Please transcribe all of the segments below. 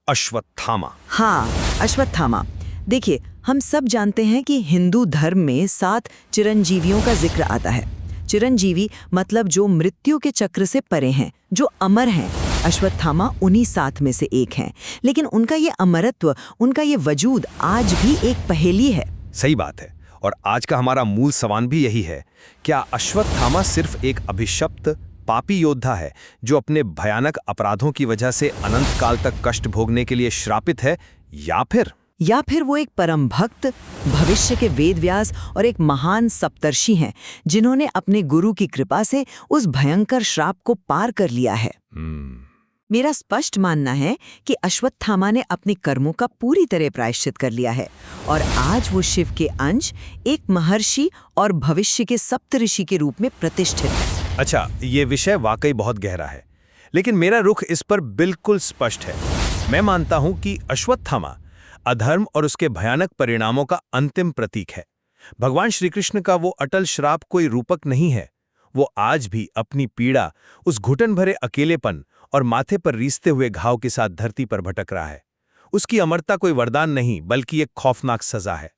अश्वत्थामा। हाँ, अश्वत्थामा। देखिए, हम सब जानते हैं कि हिंदू धर्म में 7 चिरंजीवियों का जिक्र आता है। चिरंजीवी मतलब जो मृत्यु के चक्र से परे हैं, जो अमर हैं। अश्वत्थामा उन्हीं 7 में से एक हैं। लेकिन उनका ये अमरत्व, उनका ये वजूद आज भी एक पहेली है। सही बात है। और आज का हमारा मूल सवाल भी यही है, क्या अश्वत्थामा सिर्फ एक अभिशप्त पापी योद्धा है जो अपने भयानक अपराधों की वजह से अनंत काल तक कष्ट भोगने के लिए श्रापित है, या फिर वो एक परम भक्त, भविष्य के वेदव्यास और एक महान सप्तर्षि हैं जिन्होंने अपने गुरु की कृपा से उस भयंकर श्राप को पार कर लिया है। मेरा स्पष्ट मानना है कि अश्वत्थामा ने अपने कर्मों का पूरी तरह प्रायश्चित कर लिया है और आज वो शिव के अंश, एक महर्षि और भविष्य के सप्तऋषि के रूप में प्रतिष्ठित है। अच्छा, ये विषय वाकई बहुत गहरा है, लेकिन मेरा रुख इस पर बिल्कुल स्पष्ट है। मैं मानता हूं कि अश्वत्थामा अधर्म और उसके भयानक परिणामों का अंतिम प्रतीक है। भगवान श्री कृष्ण का वो अटल श्राप कोई रूपक नहीं है। वो आज भी अपनी पीड़ा, उस घुटन भरे अकेलेपन और माथे पर रीसते हुए घाव के साथ धरती पर भटक रहा है। उसकी अमरता कोई वरदान नहीं, बल्कि एक खौफनाक सजा है।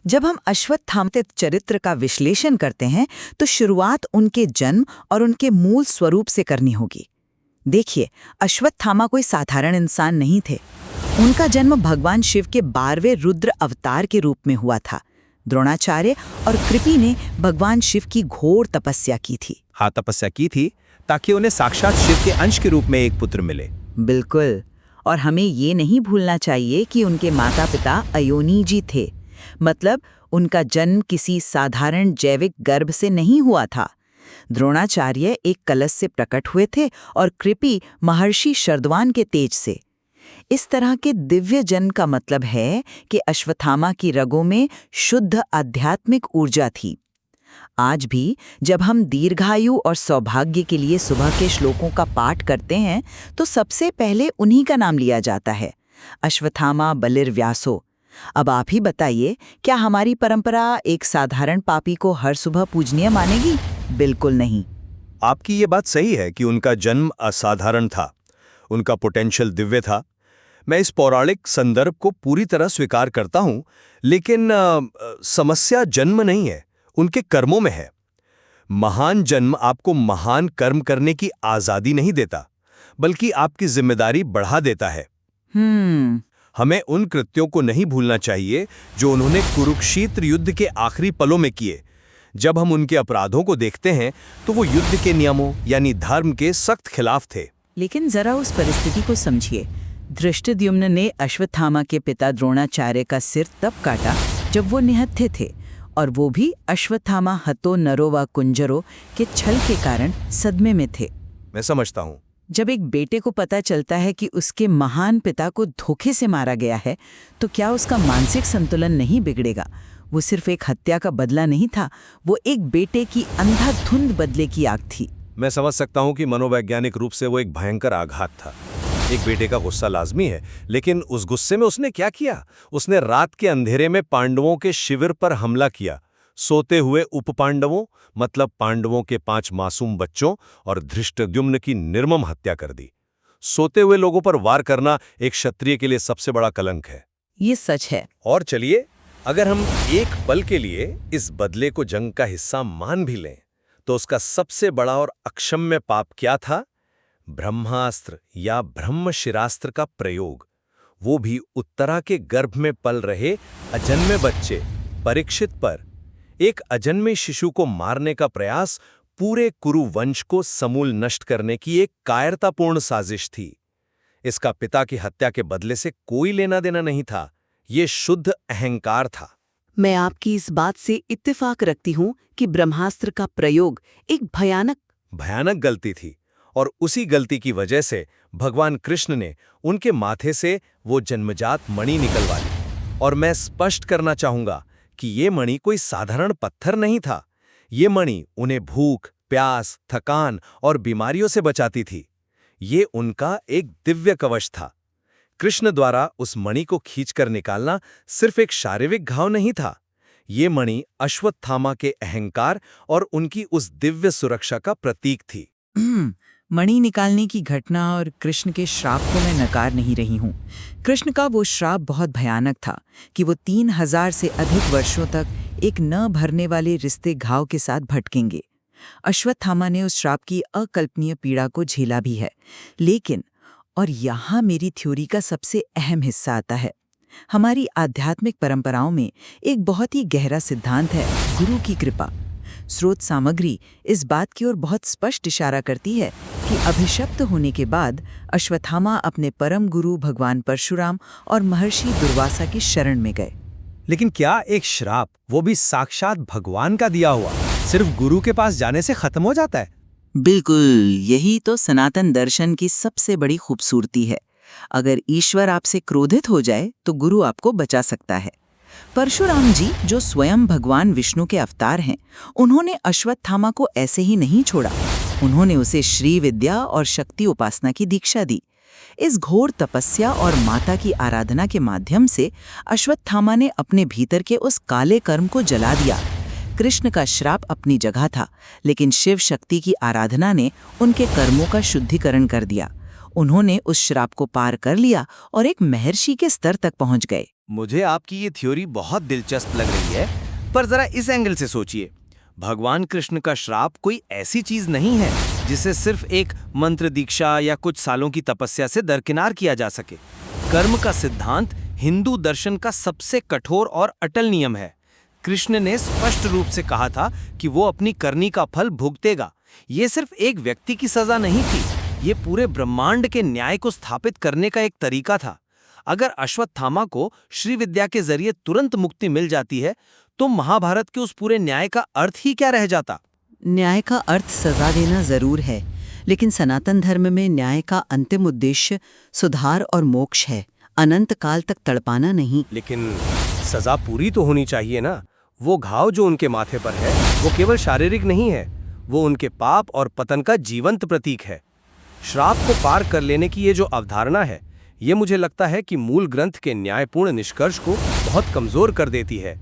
जब हम अश्वत्थामा के चरित्र का विश्लेषण करते हैं तो शुरुआत उनके जन्म और उनके मूल स्वरूप से करनी होगी। देखिए, अश्वत्थामा कोई साधारण इंसान नहीं थे। उनका जन्म भगवान शिव के 12वें रुद्र अवतार के रूप में हुआ था। द्रोणाचार्य और कृपि ने भगवान शिव की घोर तपस्या की थी। हाँ, तपस्या की थी ताकि उन्हें साक्षात शिव के अंश के रूप में एक पुत्र मिले। बिल्कुल। और हमें ये नहीं भूलना चाहिए कि उनके माता पिता अयोनी थे। मतलब उनका जन्म किसी साधारण जैविक गर्भ से नहीं हुआ था। द्रोणाचार्य एक कलश से प्रकट हुए थे और कृपि महर्षि शर्दवान के तेज से। इस तरह के दिव्य जन्म का मतलब है कि अश्वत्थामा की रगों में शुद्ध आध्यात्मिक ऊर्जा थी। आज भी जब हम दीर्घायु और सौभाग्य के लिए सुबह के श्लोकों का पाठ करते हैं तो सबसे पहले उन्हीं का नाम लिया जाता है, अश्वत्थामा बलिर्व्यासो। अब आप ही बताइए, क्या हमारी परंपरा एक साधारण पापी को हर सुबह पूजनीय मानेगी? बिल्कुल नहीं। आपकी ये बात सही है कि उनका जन्म असाधारण था, उनका पोटेंशियल दिव्य था। मैं इस पौराणिक संदर्भ को पूरी तरह स्वीकार करता हूं, लेकिन समस्या जन्म नहीं है, उनके कर्मों में है। महान जन्म आपको महान कर्म करने की आजादी नहीं देता, बल्कि आपकी जिम्मेदारी बढ़ा देता है। हमें उन कृत्यों को नहीं भूलना चाहिए जो उन्होंने कुरुक्षेत्र युद्ध के आखिरी पलों में किए। जब हम उनके अपराधों को देखते हैं तो वो युद्ध के नियमों यानी धर्म के सख्त खिलाफ थे। लेकिन जरा उस परिस्थिति को समझिए। धृष्टद्युम्न ने अश्वत्थामा के पिता द्रोणाचार्य का सिर तब काटा जब वो निहत्थे थे, और वो भी अश्वत्थामा हतो नरो व कुंजरो के छल के कारण सदमे में थे। मैं समझता हूँ। जब एक बेटे को पता चलता है कि उसके महान पिता को धोखे से मारा गया है तो क्या उसका मानसिक संतुलन नहीं बिगड़ेगा? वो सिर्फ एक हत्या का बदला नहीं था, वो एक बेटे की अंधाधुंध बदले की आग थी। मैं समझ सकता हूँ कि मनोवैज्ञानिक रूप से वो एक भयंकर आघात था। एक बेटे का गुस्सा लाजमी है, लेकिन उस गुस्से में उसने क्या किया? उसने रात के अंधेरे में पांडवों के शिविर पर हमला किया। सोते हुए उपपांडवों, मतलब पांडवों के 5 मासूम बच्चों और धृष्टद्युम्न की निर्मम हत्या कर दी। सोते हुए लोगों पर वार करना एक क्षत्रिय के लिए सबसे बड़ा कलंक है। ये सच है। और चलिए, अगर हम एक पल के लिए इस बदले को जंग का हिस्सा मान भी लें, तो उसका सबसे बड़ा और अक्षम्य पाप क्या था? ब्रह्मास्त्र या ब्रह्मशिरास्त्र का प्रयोग, वो भी उत्तरा के गर्भ में पल रहे अजन्मे बच्चे परीक्षित पर। एक अजन्मे शिशु को मारने का प्रयास पूरे कुरु वंश को समूल नष्ट करने की एक कायरतापूर्ण साजिश थी। इसका पिता की हत्या के बदले से कोई लेना देना नहीं था, ये शुद्ध अहंकार था। मैं आपकी इस बात से इत्तेफाक रखती हूं कि ब्रह्मास्त्र का प्रयोग एक भयानक गलती थी, और उसी गलती की वजह से भगवान कृष्ण ने उनके माथे से वो जन्मजात मणि निकलवा ली। और मैं स्पष्ट करना चाहूंगा कि ये मणि कोई साधारण पत्थर नहीं था। ये मणि उन्हें भूख, प्यास, थकान और बीमारियों से बचाती थी। ये उनका एक दिव्य कवच था। कृष्ण द्वारा उस मणि को खींचकर निकालना सिर्फ एक शारीरिक घाव नहीं था, ये मणि अश्वत्थामा के अहंकार और उनकी उस दिव्य सुरक्षा का प्रतीक थी। मणि निकालने की घटना और कृष्ण के श्राप को मैं नकार नहीं रही हूँ। कृष्ण का वो श्राप बहुत भयानक था कि वो 3000 से अधिक वर्षों तक एक न भरने वाले रिश्ते घाव के साथ भटकेंगे। अश्वत्थामा ने उस श्राप की अकल्पनीय पीड़ा को झेला भी है। लेकिन, और यहाँ मेरी थ्योरी का सबसे अहम हिस्सा आता है, हमारी आध्यात्मिक परंपराओं में एक बहुत ही गहरा सिद्धांत है, गुरु की कृपा। स्रोत सामग्री इस बात की ओर बहुत स्पष्ट इशारा करती है कि अभिशप्त होने के बाद अश्वत्थामा अपने परम गुरु भगवान परशुराम और महर्षि दुर्वासा की शरण में गए। लेकिन क्या एक श्राप, वो भी साक्षात भगवान का दिया हुआ, सिर्फ गुरु के पास जाने से खत्म हो जाता है? बिल्कुल, यही तो सनातन दर्शन की सबसे बड़ी खूबसूरती है। अगर ईश्वर आपसे क्रोधित हो जाए तो गुरु आपको बचा सकता है। परशुराम जी, जो स्वयं भगवान विष्णु के अवतार हैं, उन्होंने अश्वत्थामा को ऐसे ही नहीं छोड़ा। उन्होंने उसे श्री विद्या और शक्ति उपासना की दीक्षा दी। इस घोर तपस्या और माता की आराधना के माध्यम से अश्वत्थामा ने अपने भीतर के उस काले कर्म को जला दिया। कृष्ण का श्राप अपनी जगह था, लेकिन शिव शक्ति की आराधना ने उनके कर्मों का शुद्धिकरण कर दिया। उन्होंने उस श्राप को पार कर लिया और एक महर्षि के स्तर तक पहुंच गए। मुझे आपकी ये थ्योरी बहुत दिलचस्प लग रही है, पर जरा इस एंगल से सोचिए। भगवान कृष्ण का श्राप कोई ऐसी चीज नहीं है जिसे सिर्फ एक मंत्र दीक्षा या कुछ सालों की तपस्या से दरकिनार किया जा सके। कर्म का सिद्धांत हिंदू दर्शन का सबसे कठोर और अटल नियम है। कृष्ण ने स्पष्ट रूप से कहा था कि वो अपनी करनी का फल भुगतेगा। ये सिर्फ एक व्यक्ति की सजा नहीं थी, ये पूरे ब्रह्मांड के न्याय को स्थापित करने का एक तरीका था। अगर अश्वत्थामा को श्री विद्या के जरिए तुरंत मुक्ति मिल जाती है, तो महाभारत के उस पूरे न्याय का अर्थ ही क्या रह जाता? न्याय का अर्थ सजा देना जरूर है, लेकिन सनातन धर्म में न्याय का अंतिम उद्देश्य सुधार और मोक्ष है, अनंत काल तक तड़पाना नहीं। लेकिन सजा पूरी तो होनी चाहिए ना। वो घाव जो उनके माथे पर है, वो केवल शारीरिक नहीं है, वो उनके पाप और पतन का जीवंत प्रतीक है। श्राप को पार कर लेने की ये जो अवधारणा है, ये मुझे लगता है कि मूल ग्रंथ के न्यायपूर्ण निष्कर्ष को बहुत कमजोर कर देती है।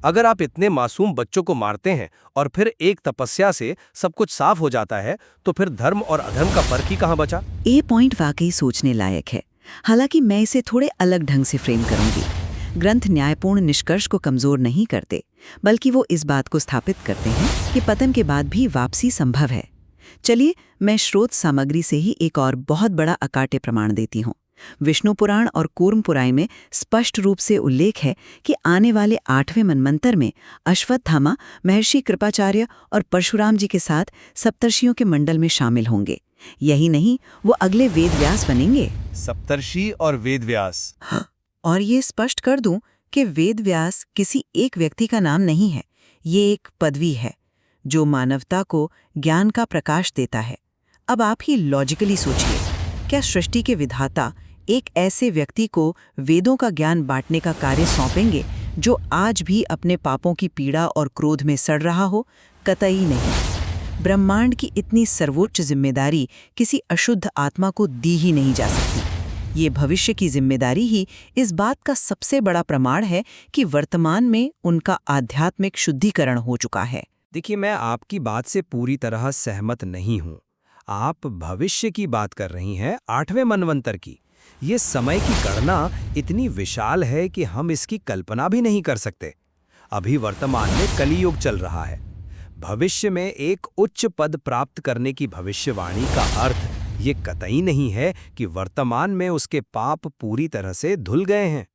अगर आप इतने मासूम बच्चों को मारते हैं और फिर एक तपस्या से सब कुछ साफ हो जाता है, तो फिर धर्म और अधर्म का फर्क ही कहाँ बचा? ये पॉइंट वाकई सोचने लायक है। हालांकि मैं इसे थोड़े अलग ढंग से फ्रेम करूंगी। ग्रंथ न्यायपूर्ण निष्कर्ष को कमजोर नहीं करते, बल्कि वो इस बात को स्थापित करते हैं कि पतन के बाद भी वापसी संभव है। चलिए, मैं स्रोत सामग्री से ही एक और बहुत बड़ा अकाट्य प्रमाण देती हूँ। विष्णु पुराण और कूर्म पुराण में स्पष्ट रूप से उल्लेख है कि आने वाले 8वें मनवंतर में अश्वत्थामा महर्षि कृपाचार्य और परशुराम जी के साथ सप्तर्षियों के मंडल में शामिल होंगे। यही नहीं, वो अगले वेदव्यास बनेंगे। सप्तर्षि और वेदव्यास। और ये स्पष्ट कर दूं कि वेदव्यास किसी एक व्यक्ति का नाम नहीं है, ये एक पदवी है जो मानवता को ज्ञान का प्रकाश देता है। अब आप ही लॉजिकली सोचिए, क्या सृष्टि के विधाता एक ऐसे व्यक्ति को वेदों का ज्ञान बांटने का कार्य सौंपेंगे जो आज भी अपने पापों की पीड़ा और क्रोध में सड़ रहा हो? कतई नहीं। ब्रह्मांड की इतनी सर्वोच्च जिम्मेदारी किसी अशुद्ध आत्मा को दी ही नहीं जा सकती। ये भविष्य की जिम्मेदारी ही इस बात का सबसे बड़ा प्रमाण है कि वर्तमान में उनका आध्यात्मिक शुद्धिकरण हो चुका है। देखिए, मैं आपकी बात से पूरी तरह सहमत नहीं हूँ। आप भविष्य की बात कर रही हैं, 8वें मनवंतर की। ये समय की गणना इतनी विशाल है कि हम इसकी कल्पना भी नहीं कर सकते। अभी वर्तमान में कलियुग चल रहा है। भविष्य में एक उच्च पद प्राप्त करने की भविष्यवाणी का अर्थ ये कतई नहीं है कि वर्तमान में उसके पाप पूरी तरह से धुल गए हैं।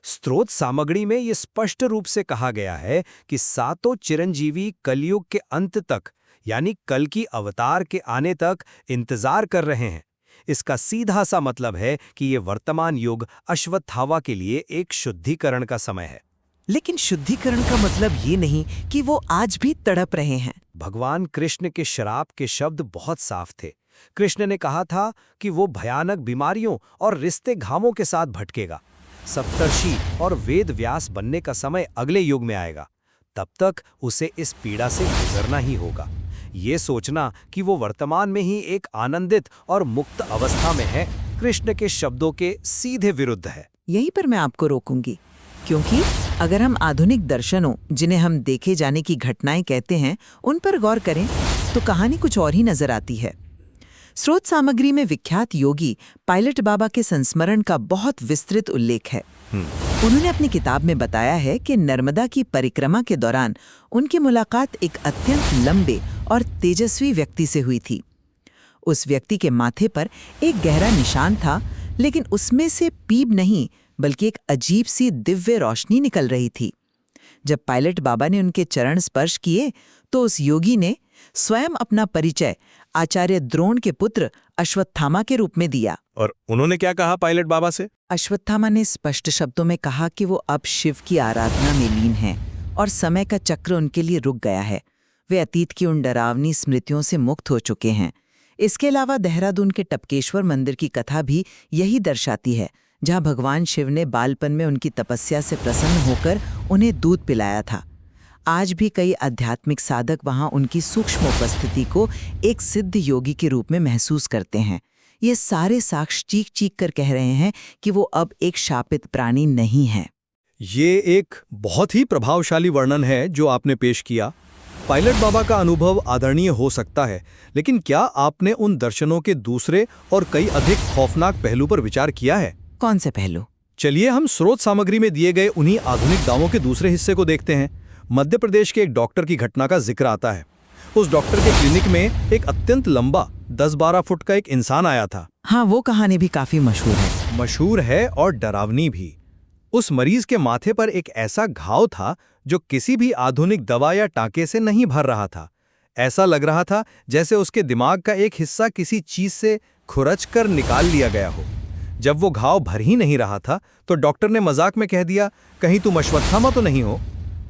स्रोत सामग्री में ये स्पष्ट रूप से कहा गया है कि 7 चिरंजीवी कलयुग के अंत तक, यानी कल की अवतार के आने तक इंतजार कर रहे हैं। इसका सीधा सा मतलब है कि ये वर्तमान युग अश्वत्थामा के लिए एक शुद्धिकरण का समय है। लेकिन शुद्धिकरण का मतलब ये नहीं कि वो आज भी तड़प रहे हैं। भगवान कृष्ण के श्राप के शब्द बहुत साफ थे। कृष्ण ने कहा था कि वो भयानक बीमारियों और रिश्ते घावों के साथ भटकेगा। सप्तर्षि और वेद व्यास बनने का समय अगले युग में आएगा। तब तक उसे इस पीड़ा से गुजरना ही होगा। ये सोचना कि वो वर्तमान में ही एक आनंदित और मुक्त अवस्था में है, कृष्ण के शब्दों के सीधे विरुद्ध है। यहीं पर मैं आपको रोकूंगी, क्योंकि अगर हम आधुनिक दर्शनों, जिन्हें हम देखे जाने की घटनाएं कहते हैं, उन पर गौर करें तो कहानी कुछ और ही नजर आती है। स्रोत सामग्री में विख्यात योगी पायलट बाबा के संस्मरण का बहुत विस्तृत उल्लेख है। उन्होंने अपनी किताब में बताया है कि नर्मदा की परिक्रमा के दौरान उनकी मुलाकात एक अत्यंत लंबे और तेजस्वी व्यक्ति से हुई थी। उस व्यक्ति के माथे पर एक गहरा निशान था, लेकिन उसमें से पीप नहीं बल्कि एक अजीब सी दिव्य रोशनी निकल रही थी। जब पायलट बाबा ने उनके चरण स्पर्श किए तो उस योगी ने स्वयं अपना परिचय आचार्य द्रोण के पुत्र अश्वत्थामा के रूप में दिया। और उन्होंने क्या कहा पायलट बाबा से? अश्वत्थामा ने स्पष्ट शब्दों में कहा कि वो अब शिव की आराधना में लीन हैं और समय का चक्र उनके लिए रुक गया है। वे अतीत की उन डरावनी स्मृतियों से मुक्त हो चुके हैं। इसके अलावा देहरादून के टपकेश्वर मंदिर की कथा भी यही दर्शाती है, जहां भगवान शिव ने बालपन में उनकी तपस्या से प्रसन्न होकर उन्हें दूध पिलाया था। आज भी कई आध्यात्मिक साधक वहां उनकी सूक्ष्म उपस्थिति को एक सिद्ध योगी के रूप में महसूस करते हैं। ये सारे साक्ष्य चीख कर कह रहे हैं कि वो अब एक शापित प्राणी नहीं है। ये एक बहुत ही प्रभावशाली वर्णन है जो आपने पेश किया। पायलट बाबा का अनुभव आदरणीय हो सकता है, लेकिन क्या आपने उन दर्शनों के दूसरे और कई अधिक खौफनाक पहलू पर विचार किया है? कौन से पहलू? चलिए हम स्रोत सामग्री में दिए गए उन्हीं आधुनिक दावों के दूसरे हिस्से को देखते हैं। मध्य प्रदेश के एक डॉक्टर की घटना का जिक्र आता है। उस डॉक्टर के क्लिनिक में एक अत्यंत लंबा 10-12 फुट का एक इंसान आया था। हाँ, वो कहानी भी काफी मशहूर है और डरावनी भी। उस मरीज के माथे पर एक ऐसा घाव था जो किसी भी आधुनिक दवा या टाँके से नहीं भर रहा था। ऐसा लग रहा था जैसे उसके दिमाग का एक हिस्सा किसी चीज से खुरच कर निकाल लिया गया हो। जब वो घाव भर ही नहीं रहा था तो डॉक्टर ने मजाक में कह दिया, कहीं तुम अश्वत्थामा तो नहीं हो?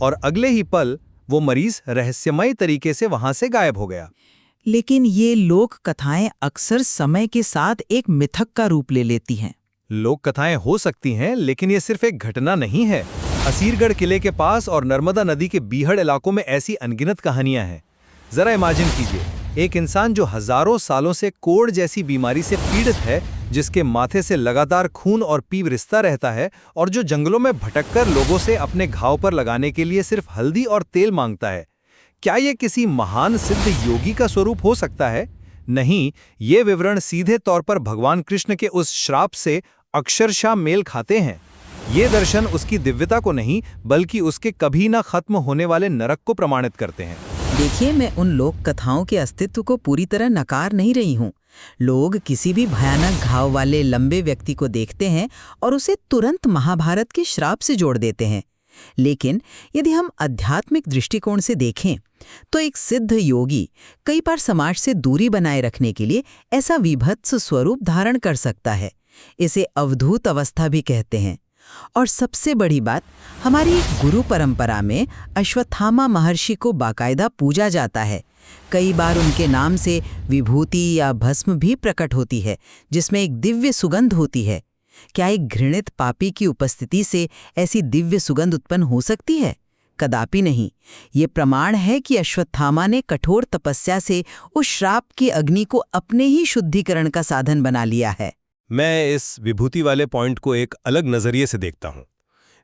और अगले ही पल वो मरीज रहस्यमय तरीके से वहां से गायब हो गया। लेकिन ये लोक कथाएं अक्सर समय के साथ एक मिथक का रूप ले लेती हैं। लोक कथाएं हो सकती हैं, लेकिन ये सिर्फ एक घटना नहीं है। असीरगढ़ किले के पास और नर्मदा नदी के बीहड़ इलाकों में ऐसी अनगिनत कहानियां हैं। जरा इमेजिन कीजिए, एक इंसान जो हजारों सालों से कोढ़ जैसी बीमारी से पीड़ित है, जिसके माथे से लगातार खून और पीप रिसता रहता है और जो जंगलों में भटककर लोगों से अपने घाव पर लगाने के लिए सिर्फ हल्दी और तेल मांगता है। क्या ये किसी महान सिद्ध योगी का स्वरूप हो सकता है? नहीं, ये विवरण सीधे तौर पर भगवान कृष्ण के उस श्राप से अक्षरशः मेल खाते हैं। ये दर्शन उसकी दिव्यता को नहीं, बल्कि उसके कभी ना खत्म होने वाले नरक को प्रमाणित करते हैं। देखिए, मैं उन लोक कथाओं के अस्तित्व को पूरी तरह नकार नहीं रही हूँ। लोग किसी भी भयानक घाव वाले लंबे व्यक्ति को देखते हैं और उसे तुरंत महाभारत के श्राप से जोड़ देते हैं। लेकिन यदि हम आध्यात्मिक दृष्टिकोण से देखें तो एक सिद्ध योगी कई बार समाज से दूरी बनाए रखने के लिए ऐसा विभत्स स्वरूप धारण कर सकता है। इसे अवधूत अवस्था भी कहते हैं। और सबसे बड़ी बात, हमारी गुरु परंपरा में अश्वत्थामा महर्षि को बाकायदा पूजा जाता है। कई बार उनके नाम से विभूति या भस्म भी प्रकट होती है, जिसमें एक दिव्य सुगंध होती है। क्या एक घृणित पापी की उपस्थिति से ऐसी दिव्य सुगंध उत्पन्न हो सकती है? कदापि नहीं। ये प्रमाण है कि अश्वत्थामा ने कठोर तपस्या से उस श्राप की अग्नि को अपने ही शुद्धिकरण का साधन बना लिया है। मैं इस विभूति वाले पॉइंट को एक अलग नजरिए से देखता हूँ।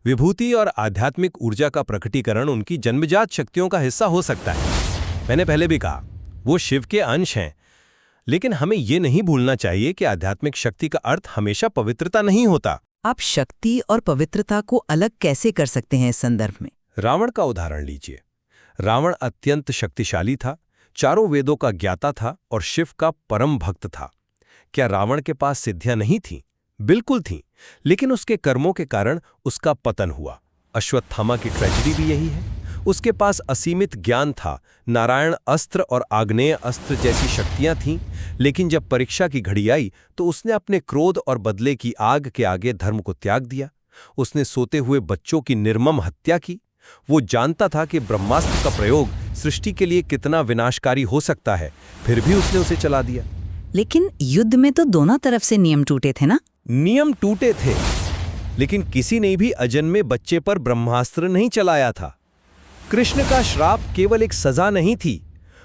विभूति और आध्यात्मिक ऊर्जा का प्रकटीकरण उनकी जन्मजात शक्तियों का हिस्सा हो सकता है। मैंने पहले भी कहा, वो शिव के अंश हैं। लेकिन हमें ये नहीं भूलना चाहिए कि आध्यात्मिक शक्ति का अर्थ हमेशा पवित्रता नहीं होता। आप शक्ति और पवित्रता को अलग कैसे कर सकते हैं इस संदर्भ में? रावण का उदाहरण लीजिए। रावण अत्यंत शक्तिशाली था, चारों वेदों का ज्ञाता था और शिव का परम भक्त था। क्या रावण के पास सिद्धियां नहीं थीं? बिल्कुल थीं, लेकिन उसके कर्मों के कारण उसका पतन हुआ। अश्वत्थामा की ट्रेजेडी भी यही है। उसके पास असीमित ज्ञान था, नारायण अस्त्र और आग्नेय अस्त्र जैसी शक्तियां थीं, लेकिन जब परीक्षा की घड़ी आई तो उसने अपने क्रोध और बदले की आग के आगे धर्म को त्याग दिया। उसने सोते हुए बच्चों की निर्मम हत्या की। वो जानता था कि ब्रह्मास्त्र का प्रयोग सृष्टि के लिए कितना विनाशकारी हो सकता है, फिर भी उसने उसे चला दिया। लेकिन युद्ध में तो दोनों तरफ से नियम टूटे थे ना? नियम टूटे थे, लेकिन किसी ने भी अजन्मे बच्चे पर ब्रह्मास्त्र नहीं चलाया था। कृष्ण का श्राप केवल एक सजा नहीं थी,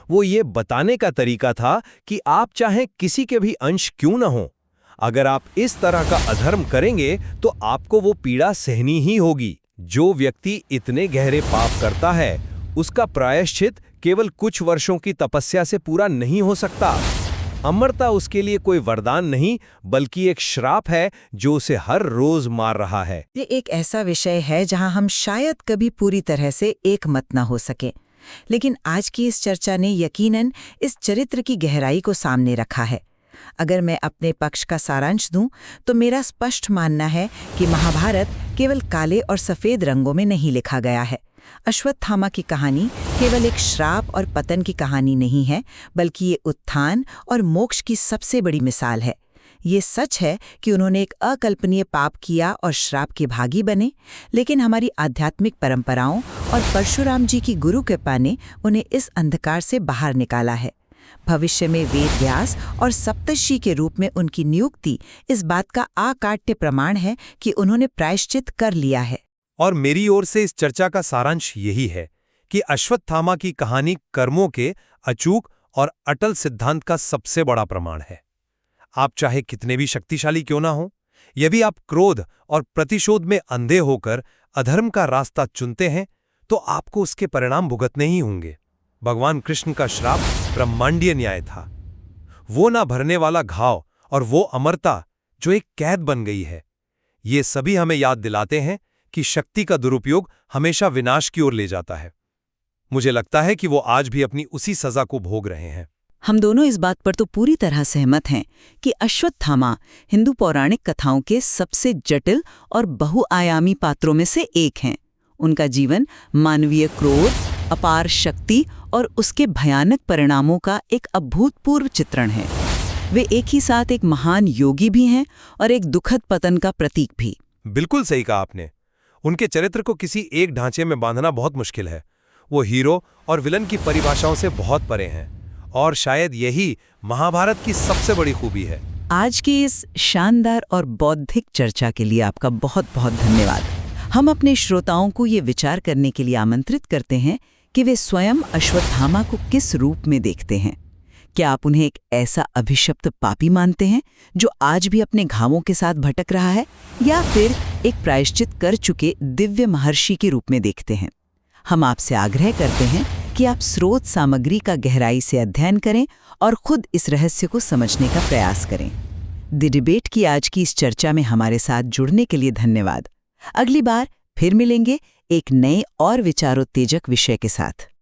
वो ये बताने का तरीका था कि आप चाहे किसी के भी अंश क्यों न हो, अगर आप इस तरह का अधर्म करेंगे तो आपको वो पीड़ा सहनी ही होगी। जो व्यक्ति इतने गहरे पाप करता है, उसका प्रायश्चित केवल कुछ वर्षों की तपस्या से पूरा नहीं हो सकता। अमरता उसके लिए कोई वरदान नहीं बल्कि एक श्राप है जो उसे हर रोज मार रहा है। ये एक ऐसा विषय है जहां हम शायद कभी पूरी तरह से एक मत न हो सके, लेकिन आज की इस चर्चा ने यकीनन इस चरित्र की गहराई को सामने रखा है। अगर मैं अपने पक्ष का सारांश दूं तो मेरा स्पष्ट मानना है कि महाभारत केवल काले और सफेद रंगों में नहीं लिखा गया है। अश्वत्थामा की कहानी केवल एक श्राप और पतन की कहानी नहीं है, बल्कि ये उत्थान और मोक्ष की सबसे बड़ी मिसाल है। ये सच है कि उन्होंने एक अकल्पनीय पाप किया और श्राप के भागी बने, लेकिन हमारी आध्यात्मिक परंपराओं और परशुराम जी की गुरु कृपा ने उन्हें इस अंधकार से बाहर निकाला है। भविष्य में वेद व्यास और सप्तर्षि के रूप में उनकी नियुक्ति इस बात का अकाट्य प्रमाण है कि उन्होंने प्रायश्चित कर लिया है। और मेरी ओर से इस चर्चा का सारांश यही है कि अश्वत्थामा की कहानी कर्मों के अचूक और अटल सिद्धांत का सबसे बड़ा प्रमाण है। आप चाहे कितने भी शक्तिशाली क्यों ना हो, यदि आप क्रोध और प्रतिशोध में अंधे होकर अधर्म का रास्ता चुनते हैं तो आपको उसके परिणाम भुगतने ही होंगे। भगवान कृष्ण का श्राप ब्रह्मांडीय न्याय था, वो ना भरने वाला घाव और वो अमरता जो एक कैद बन गई है। ये सभी हमें याद दिलाते हैं कि शक्ति का दुरुपयोग हमेशा विनाश की ओर ले जाता है। मुझे लगता है कि वो आज भी अपनी उसी सजा को भोग रहे हैं। हम दोनों इस बात पर तो पूरी तरह सहमत हैं कि अश्वत्थामा हिंदू पौराणिक कथाओं के सबसे जटिल और बहुआयामी पात्रों में से एक हैं। उनका जीवन मानवीय क्रोध, अपार शक्ति और उसके भयानक परिणामों का एक अभूतपूर्व चित्रण है। वे एक ही साथ एक महान योगी भी हैं और एक दुखद पतन का प्रतीक भी। बिल्कुल सही कहा आपने। उनके चरित्र को किसी एक ढांचे में बांधना बहुत मुश्किल है। वो हीरो और विलन की परिभाषाओं से बहुत परे हैं और शायद यही महाभारत की सबसे बड़ी खूबी है। आज की इस शानदार और बौद्धिक चर्चा के लिए आपका बहुत बहुत धन्यवाद। हम अपने श्रोताओं को ये विचार करने के लिए आमंत्रित करते हैं कि वे स्वयं अश्वत्थामा को किस रूप में देखते हैं। क्या आप उन्हें एक ऐसा अभिशप्त पापी मानते हैं जो आज भी अपने घावों के साथ भटक रहा है, या फिर एक प्रायश्चित कर चुके दिव्य महर्षि के रूप में देखते हैं? हम आपसे आग्रह करते हैं कि आप स्रोत सामग्री का गहराई से अध्ययन करें और खुद इस रहस्य को समझने का प्रयास करें। द डिबेट की आज की इस चर्चा में हमारे साथ जुड़ने के लिए धन्यवाद। अगली बार फिर मिलेंगे एक नए और विचारोत्तेजक विषय के साथ।